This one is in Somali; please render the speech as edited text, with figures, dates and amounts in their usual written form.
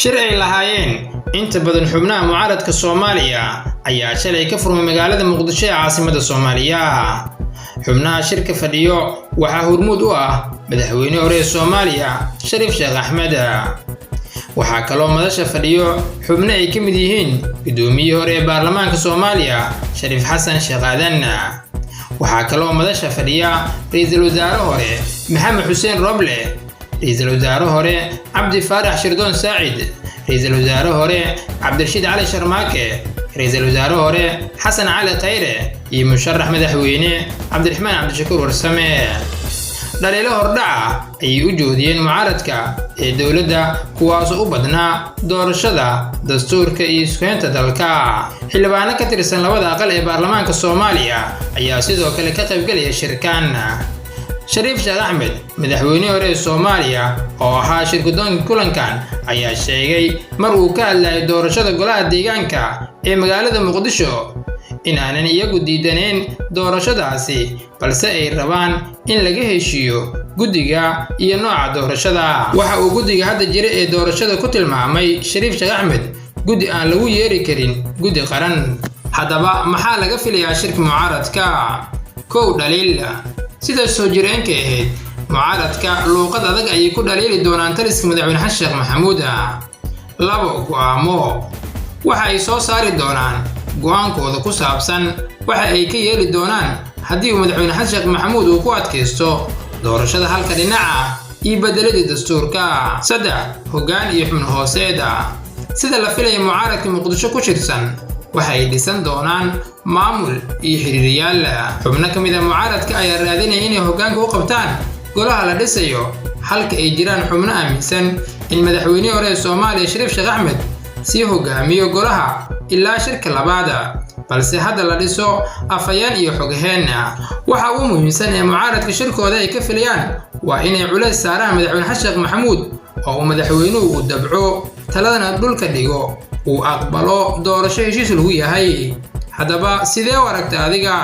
shir ay lahaayeen inta badan xubnaha mucaaradka Soomaaliya ayaa shalay ka furmay magaalada Muqdisho ee caasimadda Soomaaliya. xubnaha shirka fadhiyo waxaa hormuud u ah madaxweyne hore Soomaaliya Shariif Sheekh Axmed. waxaa kaloo madasha fadhiyo xubno ay ka mid yihiin gudoomiyihii hore ee baarlamaanka Soomaaliya Shariif Xasan Sheekh Aadan. waxaa kaloo madasha fadhiya ra'iisul wasaare hore Maxamed Xuseen Roble, ra'iisul wasaare hore Cabdi Faarax Shirdoon Saacid, ra'iisul wasaare hore Cabdirashiid Cali Sharmaake, ra'iisul wasaare hore Xasan Cali Khayre iyo musharax madaxweyne Cabdiraxmaan Cabdishakuur Warsame. dhaliilo hordhaca ayay u joodiyeen mucaaradka ee dowladda kuwaas oo u badnaa doorashada dastuurka iyo isku-haynta dalka. xildhibaano ka tirsan labada aqal ee baarlamaanka Soomaaliya ayaa sidoo kale ka qaybgalaya shirkan. Shariif Sheekh Axmed, madaxweyne hore ee Soomaaliya oo ahaa shirgudoonka kulankan, ayaa sheegay mar uu ka hadlayay doorashada golaha deegaanka ee magaalada Muqdisho in aanan iyagu diidaneen doorashadaasi, balse ay rabaan in laga heshiiyo guddiga iyo nooca doorashada. waxa uu guddiga hadda jira ee doorashada ku tilmaamay Shariif Sheekh Axmed guddi aan lagu yeeri karin guddi qaran. haddaba maxaa laga filayaa shirka mucaaradka? kow, dhaliil. sida soo jireenka ahayd, mucaaradka luuqad adag ayay ku dhaliili doonaan taliska madaxweyne Xasan Sheekh Maxamuud. labo, go'aamo. waxa ay soo saari doonaan go'aankooda ku saabsan waxa ay ka yeeli doonaan haddii uu madaxweyne Xasan Sheekh Maxamuud uu ku adkaysto doorashada halka dhinaca iyo bedeladii dastuurka. saddex, hoggaan iyo xubno hooseeda. sida la filayo, mucaaradka Muqdisho ku shirsan waxa ay dhisan doonaan maamul iyo xiriiriyaal. xubno ka mid ah mucaaradka ayaa raadinaya inay hoggaanka u qabtaan golaha la dhisayo, halka ay jiraan xubno aaminsan in madaxweyne hore ee Soomaaliya Shariif Sheekh Axmed sii hogaamiyo golaha ilaa shirka labaad, balse hadda la dhiso afayaan iyo xogaheen. waxa ugu muhiimsan ee mucaaradka shirkooda ay ka filayaan waa inay culays saaraan madaxweyne Xasan Sheekh Maxamuud oo uu madaxweynuhu u dabco taladana dhulka dhigo, uu aqbalo doorasho heshiis lagu yahay. haddaba sidee u aragtaa adiga?